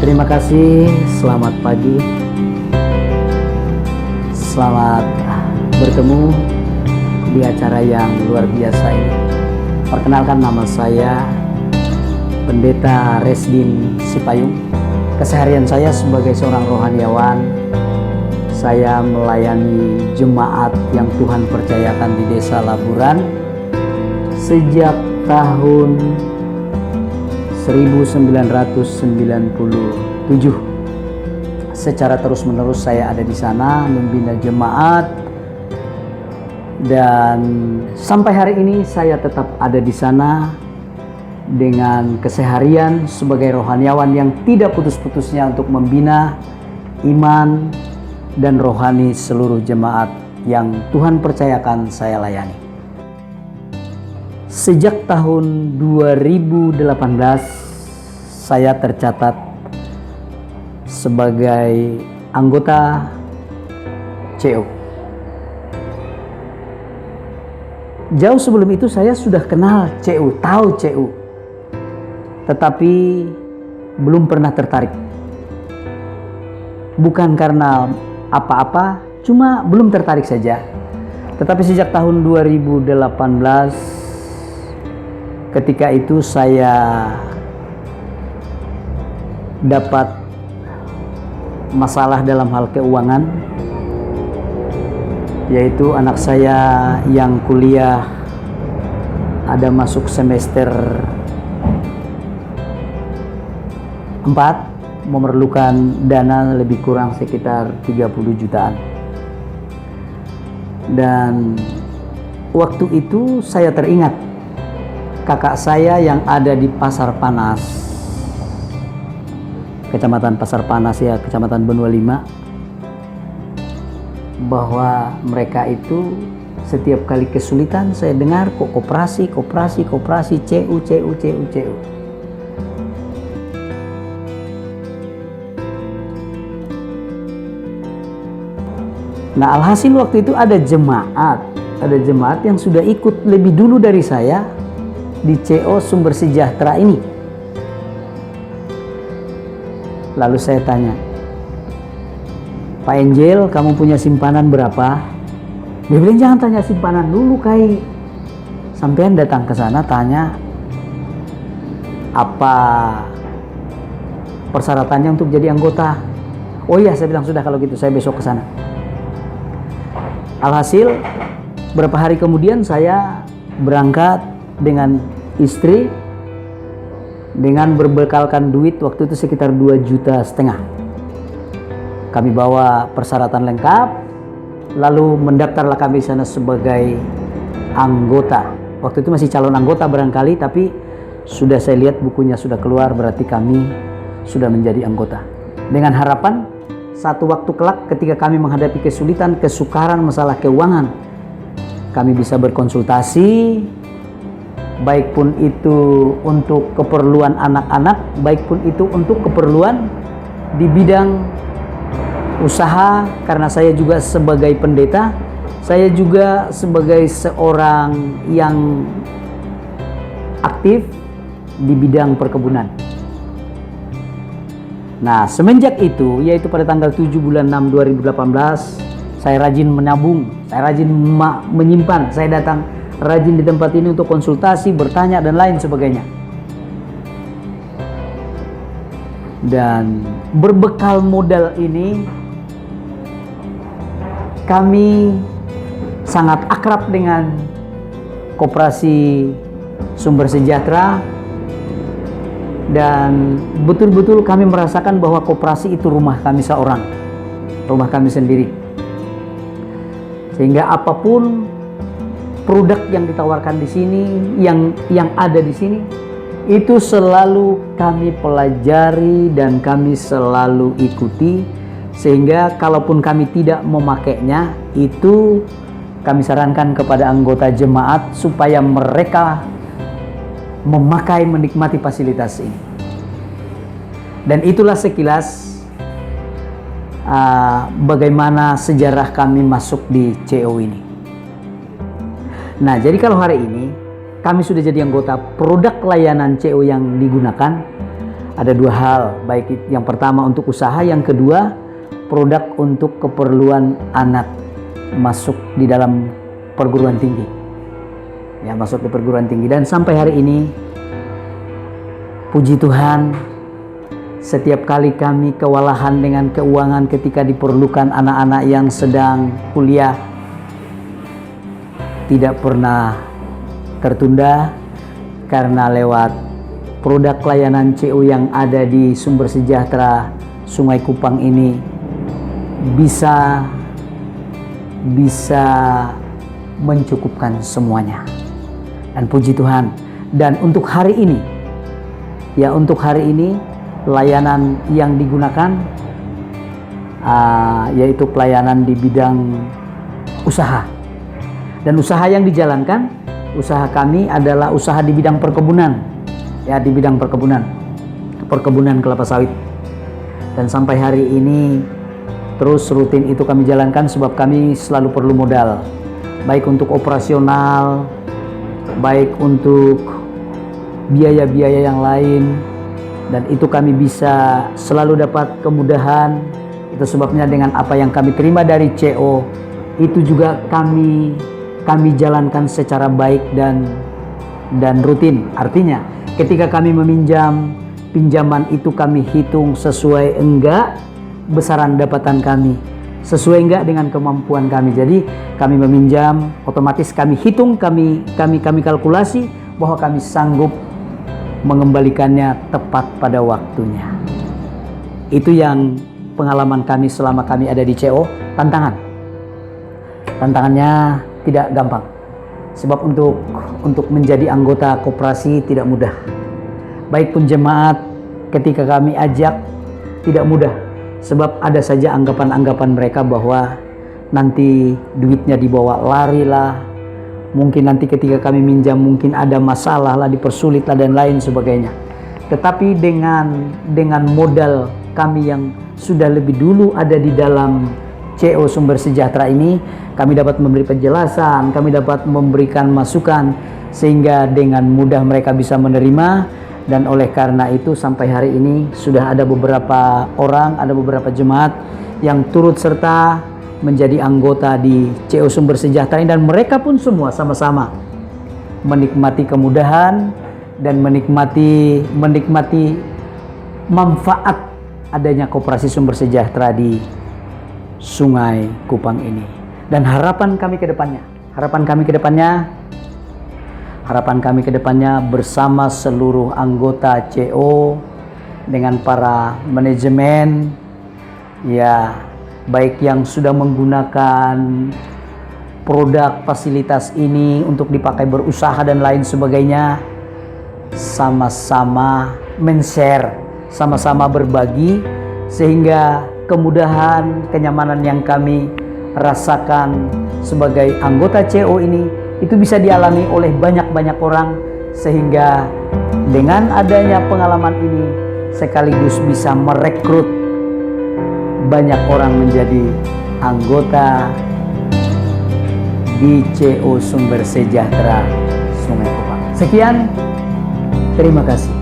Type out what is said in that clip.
Terima kasih, selamat pagi. Selamat bertemu di acara yang luar biasa ini. Perkenalkan, nama saya Pendeta Resdin Sipayung. Keseharian saya sebagai seorang rohaniawan, saya melayani jemaat yang Tuhan percayakan di Desa Laburan sejak tahun 1997. Secara terus-menerus saya ada di sana membina jemaat, dan sampai hari ini saya tetap ada di sana dengan keseharian sebagai rohaniawan yang tidak putus-putusnya untuk membina iman dan rohani seluruh jemaat yang Tuhan percayakan saya layani. Sejak tahun 2018 saya tercatat sebagai anggota CO. Jauh sebelum itu saya sudah kenal CU, tahu CU, tetapi belum pernah tertarik. Bukan karena apa-apa, cuma belum tertarik saja. Tetapi sejak tahun 2018, ketika itu saya dapat masalah dalam hal keuangan, yaitu anak saya yang kuliah ada masuk semester 4, memerlukan dana lebih kurang sekitar 30 jutaan. Dan waktu itu saya teringat kakak saya yang ada di Pasar Panas, Kecamatan Pasar Panas ya, Kecamatan Benua 5, bahwa mereka itu setiap kali kesulitan saya dengar kok koperasi, CU. Nah, alhasil waktu itu ada jemaat yang sudah ikut lebih dulu dari saya di CO Sumber Sejahtera ini. Lalu saya tanya, Pak Angel, kamu punya simpanan berapa? Dia bilang, jangan tanya simpanan dulu, Kai. Sampean datang ke sana tanya apa persyaratannya untuk jadi anggota. Oh iya, saya bilang sudah, kalau gitu saya besok ke sana. Alhasil beberapa hari kemudian saya berangkat dengan istri dengan berbekalkan duit waktu itu sekitar 2,5 juta. Kami bawa persyaratan lengkap, lalu mendaftarlah kami di sana sebagai anggota. Waktu itu masih calon anggota barangkali, tapi sudah saya lihat bukunya sudah keluar, berarti kami sudah menjadi anggota. Dengan harapan satu waktu kelak ketika kami menghadapi kesulitan, kesukaran, masalah keuangan, kami bisa berkonsultasi, baik pun itu untuk keperluan anak-anak, baik pun itu untuk keperluan di bidang usaha, karena saya juga sebagai pendeta, saya juga sebagai seorang yang aktif di bidang perkebunan. Nah, semenjak itu, yaitu pada tanggal 7 bulan 6 2018, saya rajin menabung, saya rajin menyimpan, saya datang rajin di tempat ini untuk konsultasi, bertanya, dan lain sebagainya. Dan berbekal modal ini, kami sangat akrab dengan Koperasi Sumber Sejahtera, dan betul-betul kami merasakan bahwa koperasi itu rumah kami seorang, rumah kami sendiri. Sehingga apapun produk yang ditawarkan di sini, yang ada di sini, itu selalu kami pelajari dan kami selalu ikuti. Sehingga kalaupun kami tidak memakainya, itu kami sarankan kepada anggota jemaat supaya mereka memakai, menikmati fasilitas ini. Dan itulah sekilas bagaimana sejarah kami masuk di CO ini. Nah, jadi kalau hari ini kami sudah jadi anggota, produk layanan CO yang digunakan Ada dua hal, baik yang pertama untuk usaha, yang kedua produk untuk keperluan anak masuk di dalam perguruan tinggi. Ya, masuk di perguruan tinggi. Dan sampai hari ini, puji Tuhan, setiap kali kami kewalahan dengan keuangan ketika diperlukan anak-anak yang sedang kuliah, tidak pernah tertunda, karena lewat produk layanan CO yang ada di Sumber Sejahtera Sungai Kupang ini bisa mencukupkan semuanya. Dan puji Tuhan, dan untuk hari ini, layanan yang digunakan yaitu pelayanan di bidang usaha. Dan usaha yang dijalankan, usaha kami adalah usaha di bidang perkebunan, ya, di bidang perkebunan kelapa sawit. Dan sampai hari ini terus rutin itu kami jalankan, sebab kami selalu perlu modal, baik untuk operasional, baik untuk biaya-biaya yang lain. Dan itu kami bisa selalu dapat kemudahan. Itu sebabnya dengan apa yang kami terima dari CO, itu juga kami jalankan secara baik dan rutin. Artinya ketika kami meminjam, pinjaman itu kami hitung sesuai enggak besaran dapatan kami, sesuai enggak dengan kemampuan kami. Jadi kami meminjam, otomatis kami hitung, kami kalkulasi bahwa kami sanggup mengembalikannya tepat pada waktunya. Itu yang pengalaman kami selama kami ada di CO. Tantangannya tidak gampang, sebab untuk menjadi anggota koperasi tidak mudah. Baik pun jemaat ketika kami ajak tidak mudah, sebab ada saja anggapan-anggapan mereka bahwa nanti duitnya dibawa lari lah, mungkin nanti ketika kami minjam mungkin ada masalah lah, dipersulit lah dan lain sebagainya. Tetapi dengan modal kami yang sudah lebih dulu ada di dalam CO Sumber Sejahtera ini, kami dapat memberi penjelasan, kami dapat memberikan masukan, sehingga dengan mudah mereka bisa menerima. Dan oleh karena itu sampai hari ini sudah ada beberapa orang, ada beberapa jemaat yang turut serta menjadi anggota di CO Sumber Sejahtera ini, dan mereka pun semua sama-sama menikmati kemudahan dan menikmati manfaat adanya koperasi Sumber Sejahtera di Sungai Kupang ini. Dan harapan kami ke depannya bersama seluruh anggota CO dengan para manajemen, ya, baik yang sudah menggunakan produk fasilitas ini untuk dipakai berusaha dan lain sebagainya, sama-sama men-share, sama-sama berbagi, sehingga kemudahan, kenyamanan yang kami rasakan sebagai anggota CO ini itu bisa dialami oleh banyak-banyak orang, sehingga dengan adanya pengalaman ini sekaligus bisa merekrut banyak orang menjadi anggota di CO Sumber Sejahtera Sungai Kupang. Sekian, terima kasih.